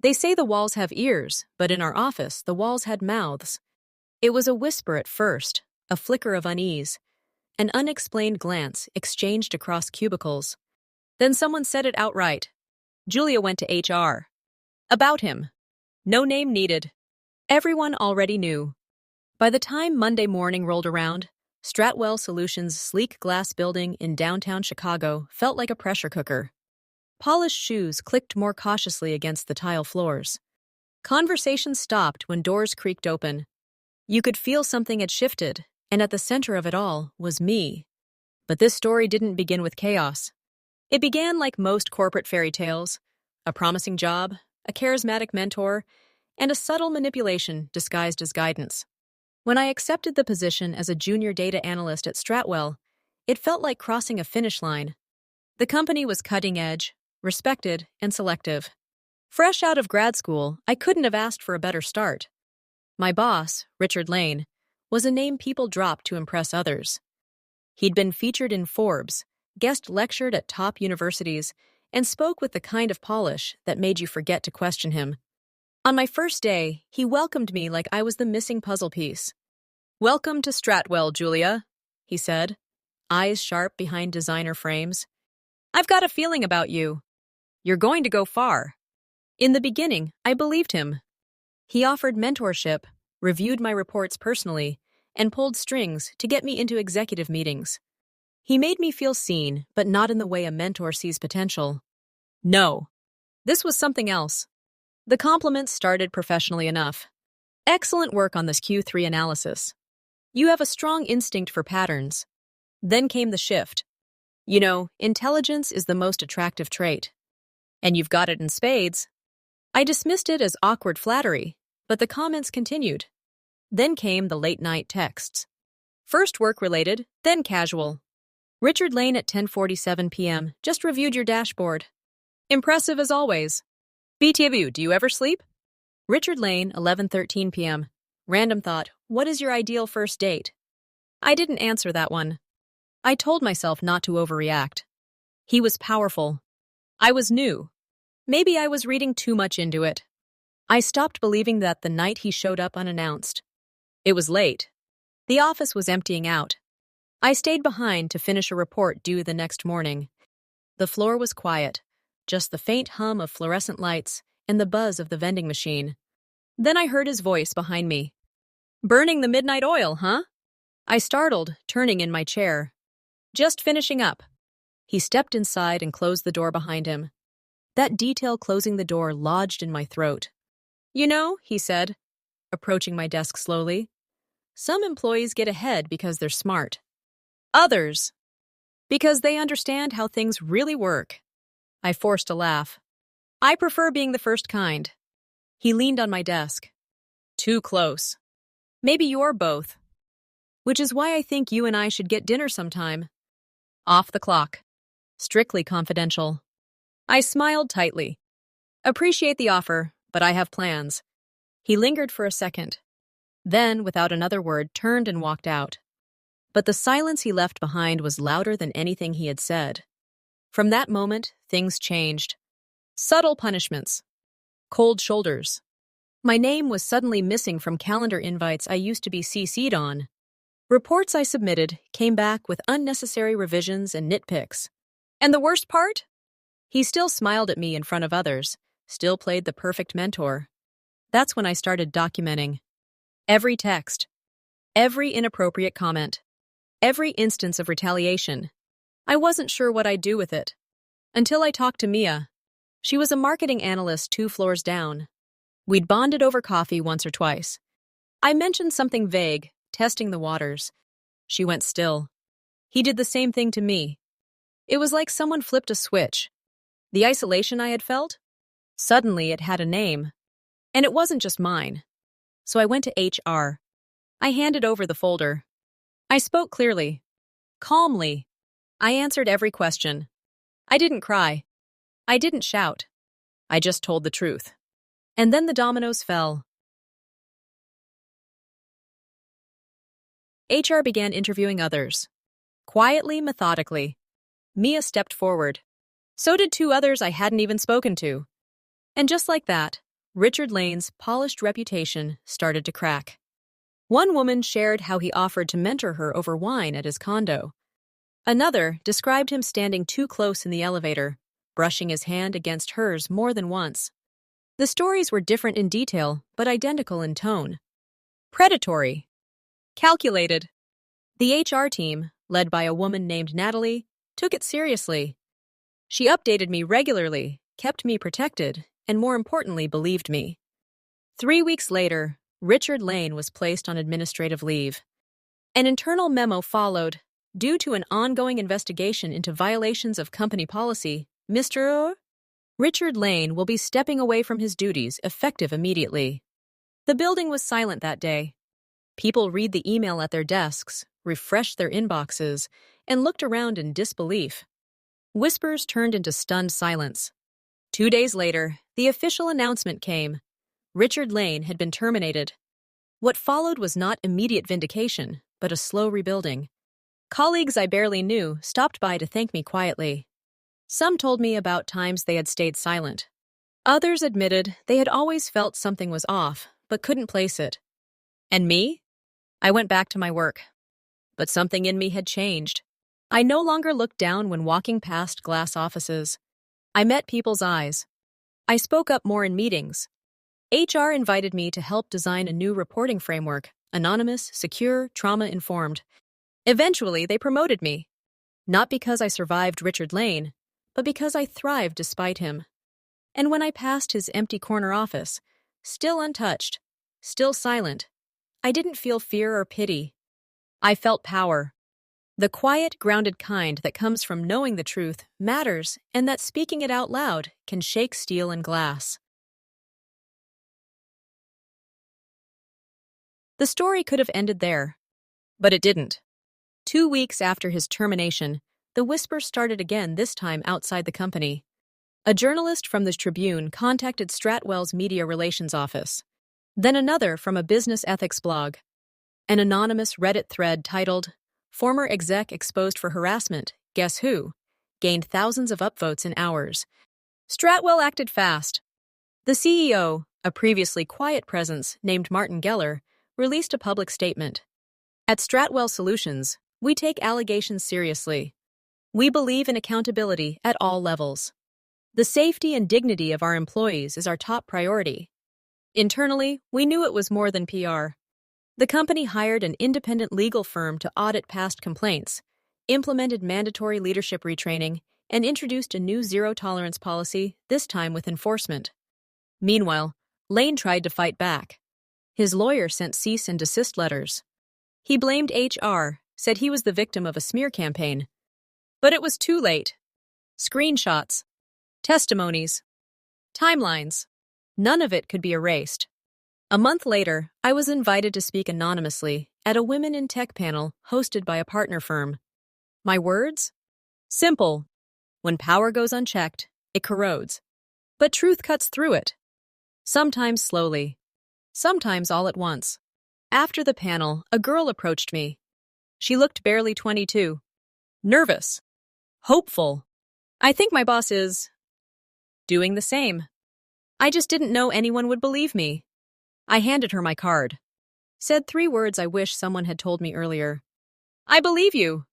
They say the walls have ears, but in our office, the walls had mouths. It was a whisper at first, a flicker of unease, an unexplained glance exchanged across cubicles. Then someone said it outright. Julia went to HR. About him. No name needed. Everyone already knew. By the time Monday morning rolled around, Stratwell Solutions' sleek glass building in downtown Chicago felt like a pressure cooker. Polished shoes clicked more cautiously against the tile floors. Conversation stopped when doors creaked open. You could feel something had shifted, and at the center of it all was me. But this story didn't begin with chaos. It began like most corporate fairy tales: a promising job, a charismatic mentor, and a subtle manipulation disguised as guidance. When I accepted the position as a junior data analyst at Stratwell, it felt like crossing a finish line. The company was cutting edge, respected, and selective. Fresh out of grad school, I couldn't have asked for a better start. My boss, Richard Lane, was a name people dropped to impress others. He'd been featured in Forbes, guest lectured at top universities, and spoke with the kind of polish that made you forget to question him. On my first day, he welcomed me like I was the missing puzzle piece. "Welcome to Stratwell, Julia," he said, eyes sharp behind designer frames. "I've got a feeling about you. You're going to go far." In the beginning, I believed him. He offered mentorship, reviewed my reports personally, and pulled strings to get me into executive meetings. He made me feel seen, but not in the way a mentor sees potential. No. This was something else. The compliments started professionally enough. "Excellent work on this Q3 analysis. You have a strong instinct for patterns." Then came the shift. "You know, intelligence is the most attractive trait. And you've got it in spades." I dismissed it as awkward flattery, but the comments continued. Then came the late-night texts. First work-related, then casual. "Richard Lane at 10:47 p.m. Just reviewed your dashboard. Impressive as always. BTW, do you ever sleep?" Richard Lane, 11:13 p.m. Random thought, what is your ideal first date? I didn't answer that one. I told myself not to overreact. He was powerful. I was new. Maybe I was reading too much into it. I stopped believing that the night he showed up unannounced. It was late. The office was emptying out. I stayed behind to finish a report due the next morning. The floor was quiet, just the faint hum of fluorescent lights and the buzz of the vending machine. Then I heard his voice behind me. "Burning the midnight oil, huh?" I startled, turning in my chair. "Just finishing up." He stepped inside and closed the door behind him. That detail closing the door lodged in my throat. "You know," he said, approaching my desk slowly, "some employees get ahead because they're smart. Others, because they understand how things really work." I forced a laugh. "I prefer being the first kind." He leaned on my desk. "Too close. Maybe you're both. Which is why I think you and I should get dinner sometime. Off the clock. Strictly confidential." I smiled tightly. "Appreciate the offer, but I have plans." He lingered for a second. Then, without another word, turned and walked out. But the silence he left behind was louder than anything he had said. From that moment, things changed. Subtle punishments. Cold shoulders. My name was suddenly missing from calendar invites I used to be CC'd on. Reports I submitted came back with unnecessary revisions and nitpicks. And the worst part? He still smiled at me in front of others, still played the perfect mentor. That's when I started documenting. Every text. Every inappropriate comment. Every instance of retaliation. I wasn't sure what I'd do with it. Until I talked to Mia. She was a marketing analyst 2 floors down. We'd bonded over coffee once or twice. I mentioned something vague, testing the waters. She went still. He did the same thing to me. It was like someone flipped a switch. The isolation I had felt? Suddenly it had a name. And it wasn't just mine. So I went to HR. I handed over the folder. I spoke clearly. Calmly. I answered every question. I didn't cry. I didn't shout. I just told the truth. And then the dominoes fell. HR began interviewing others. Quietly, methodically. Mia stepped forward. So did 2 others I hadn't even spoken to. And just like that, Richard Lane's polished reputation started to crack. One woman shared how he offered to mentor her over wine at his condo. Another described him standing too close in the elevator, brushing his hand against hers more than once. The stories were different in detail, but identical in tone. Predatory. Calculated. The HR team, led by a woman named Natalie, took it seriously. She updated me regularly, kept me protected, and more importantly, believed me. 3 weeks later, Richard Lane was placed on administrative leave. An internal memo followed. Due to an ongoing investigation into violations of company policy, Mr. Richard Lane will be stepping away from his duties effective immediately. The building was silent that day. People read the email at their desks, refreshed their inboxes, and looked around in disbelief. Whispers turned into stunned silence. 2 days later, the official announcement came. Richard Lane had been terminated. What followed was not immediate vindication, but a slow rebuilding. Colleagues I barely knew stopped by to thank me quietly. Some told me about times they had stayed silent. Others admitted they had always felt something was off, but couldn't place it. And me? I went back to my work. But something in me had changed. I no longer looked down when walking past glass offices. I met people's eyes. I spoke up more in meetings. HR invited me to help design a new reporting framework, anonymous, secure, trauma-informed. Eventually, they promoted me. Not because I survived Richard Lane, but because I thrived despite him. And when I passed his empty corner office, still untouched, still silent, I didn't feel fear or pity. I felt power. The quiet, grounded kind that comes from knowing the truth matters and that speaking it out loud can shake steel and glass. The story could have ended there, but it didn't. 2 weeks after his termination, the whisper started again, this time outside the company. A journalist from the Tribune contacted Stratwell's media relations office. Then another from a business ethics blog. An anonymous Reddit thread titled, "Former Exec Exposed for Harassment, Guess Who?" gained thousands of upvotes in hours. Stratwell acted fast. The CEO, a previously quiet presence named Martin Geller, released a public statement. At Stratwell Solutions, we take allegations seriously. We believe in accountability at all levels. The safety and dignity of our employees is our top priority. Internally, we knew it was more than PR. The company hired an independent legal firm to audit past complaints, implemented mandatory leadership retraining, and introduced a new zero-tolerance policy, this time with enforcement. Meanwhile, Lane tried to fight back. His lawyer sent cease and desist letters. He blamed HR, said he was the victim of a smear campaign. But it was too late. Screenshots, testimonies, timelines. None of it could be erased. A month later, I was invited to speak anonymously at a Women in Tech panel hosted by a partner firm. My words? Simple. When power goes unchecked, it corrodes. But truth cuts through it. Sometimes slowly. Sometimes all at once. After the panel, a girl approached me. She looked barely 22. Nervous. Hopeful. I think my boss is doing the same. I just didn't know anyone would believe me. I handed her my card. Said 3 words I wish someone had told me earlier. I believe you.